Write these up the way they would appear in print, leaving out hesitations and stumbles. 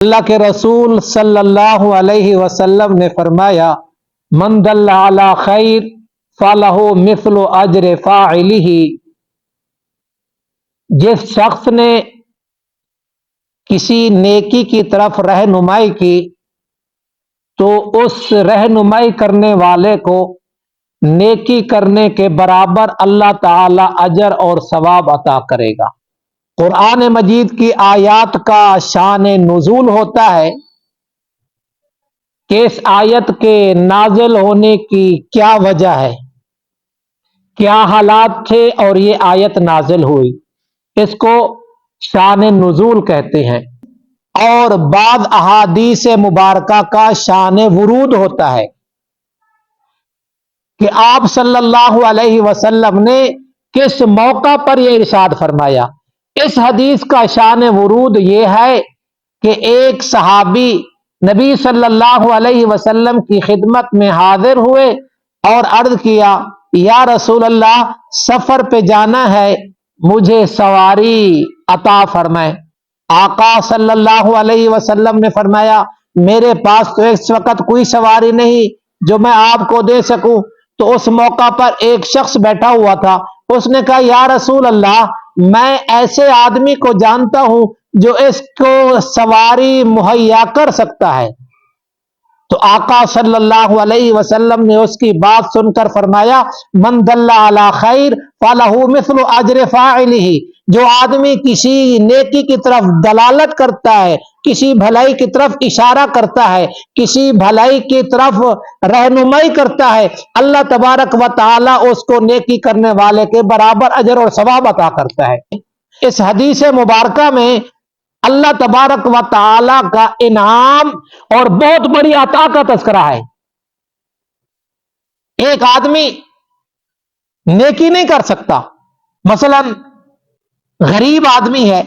اللہ کے رسول صلی اللہ علیہ وسلم نے فرمایا، من دل علی خیر فلہ مثل اجر فاعلہ، جس شخص نے کسی نیکی کی طرف رہنمائی کی تو اس رہنمائی کرنے والے کو نیکی کرنے کے برابر اللہ تعالی اجر اور ثواب عطا کرے گا۔ قرآن مجید کی آیات کا شان نزول ہوتا ہے کہ اس آیت کے نازل ہونے کی کیا وجہ ہے، کیا حالات تھے اور یہ آیت نازل ہوئی، اس کو شان نزول کہتے ہیں۔ اور بعض احادیث مبارکہ کا شان ورود ہوتا ہے کہ آپ صلی اللہ علیہ وسلم نے کس موقع پر یہ ارشاد فرمایا۔ اس حدیث کا شان ورود یہ ہے کہ ایک صحابی نبی صلی اللہ علیہ وسلم کی خدمت میں حاضر ہوئے اور عرض کیا، یا رسول اللہ، سفر پہ جانا ہے، مجھے سواری عطا فرمائیں۔ آقا صلی اللہ علیہ وسلم نے فرمایا، میرے پاس تو اس وقت کوئی سواری نہیں جو میں آپ کو دے سکوں۔ تو اس موقع پر ایک شخص بیٹھا ہوا تھا، اس نے کہا، یا رسول اللہ، میں ایسے آدمی کو جانتا ہوں جو اس کو سواری مہیا کر سکتا ہے۔ تو آقا صلی اللہ علیہ وسلم نے اس کی بات سن کر فرمایا، من دل علی خیر فلہ مثل اجر فاعلہ، جو آدمی کسی نیکی کی طرف دلالت کرتا ہے، کسی بھلائی کی طرف اشارہ کرتا ہے، کسی بھلائی کی طرف رہنمائی کرتا ہے، اللہ تبارک و تعالی اس کو نیکی کرنے والے کے برابر اجر اور ثواب عطا کرتا ہے۔ اس حدیث مبارکہ میں اللہ تبارک و تعالی کا انعام اور بہت بڑی عطا کا تذکرہ ہے۔ ایک آدمی نیکی نہیں کر سکتا، مثلا غریب آدمی ہے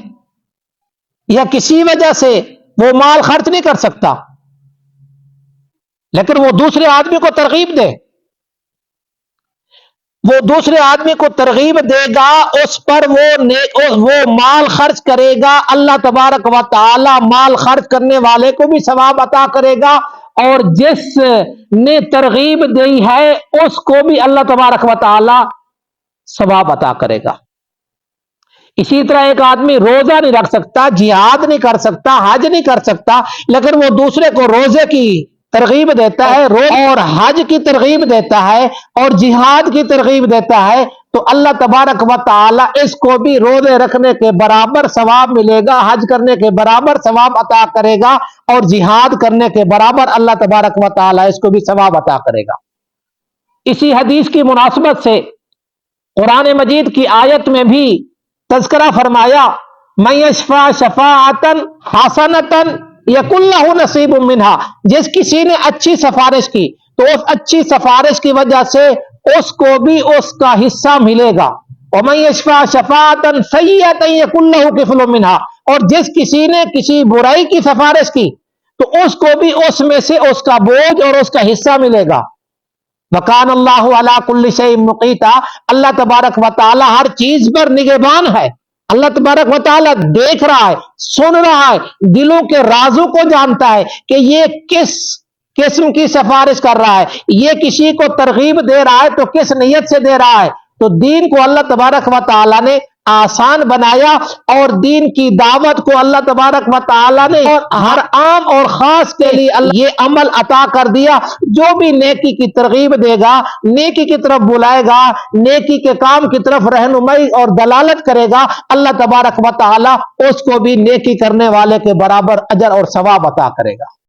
یا کسی وجہ سے وہ مال خرچ نہیں کر سکتا، لیکن وہ دوسرے آدمی کو ترغیب دے، وہ دوسرے آدمی کو ترغیب دے گا، اس پر وہ مال خرچ کرے گا، اللہ تبارک و تعالی مال خرچ کرنے والے کو بھی ثواب عطا کرے گا، اور جس نے ترغیب دی ہے اس کو بھی اللہ تبارک و تعالی ثواب عطا کرے گا۔ اسی طرح ایک آدمی روزہ نہیں رکھ سکتا، جہاد نہیں کر سکتا، حج نہیں کر سکتا، لیکن وہ دوسرے کو روزے کی ترغیب دیتا ہے اور حج کی ترغیب دیتا ہے اور جہاد کی ترغیب دیتا ہے، تو اللہ تبارک و تعالی اس کو بھی روزے رکھنے کے برابر ثواب ملے گا، حج کرنے کے برابر ثواب عطا کرے گا، اور جہاد کرنے کے برابر اللہ تبارک و تعالی اس کو بھی ثواب عطا کرے گا۔ اسی حدیث کی مناسبت سے قرآن مجید کی آیت میں بھی تذکرہ فرمایا، من یشفع شفاعۃ حسنۃ یکن لہ نصیب منہا، جس کسی نے اچھی سفارش کی تو اس اچھی سفارش کی وجہ سے اس کو بھی اس کا حصہ ملے گا، ومن یشفع شفاعۃ سیئۃ یکن لہ کفل منہا، اور جس کسی نے کسی برائی کی سفارش کی تو اس کو بھی اس میں سے اس کا بوجھ اور اس کا حصہ ملے گا۔ وَكَانَ اللَّهُ عَلَىٰ كُلِّ شَيْءٍ مُقِیتًا، اللہ تبارک و تعالی ہر چیز پر نگہبان ہے، اللہ تبارک و تعالی دیکھ رہا ہے، سن رہا ہے، دلوں کے رازوں کو جانتا ہے کہ یہ کس قسم کی سفارش کر رہا ہے، یہ کسی کو ترغیب دے رہا ہے تو کس نیت سے دے رہا ہے۔ تو دین کو اللہ تبارک و تعالی نے آسان بنایا، اور دین کی دعوت کو اللہ تبارک و تعالی نے ہر عام اور خاص کے لیے یہ عمل عطا کر دیا، جو بھی نیکی کی ترغیب دے گا، نیکی کی طرف بلائے گا، نیکی کے کام کی طرف رہنمائی اور دلالت کرے گا، اللہ تبارک و تعالی اس کو بھی نیکی کرنے والے کے برابر اجر اور ثواب عطا کرے گا۔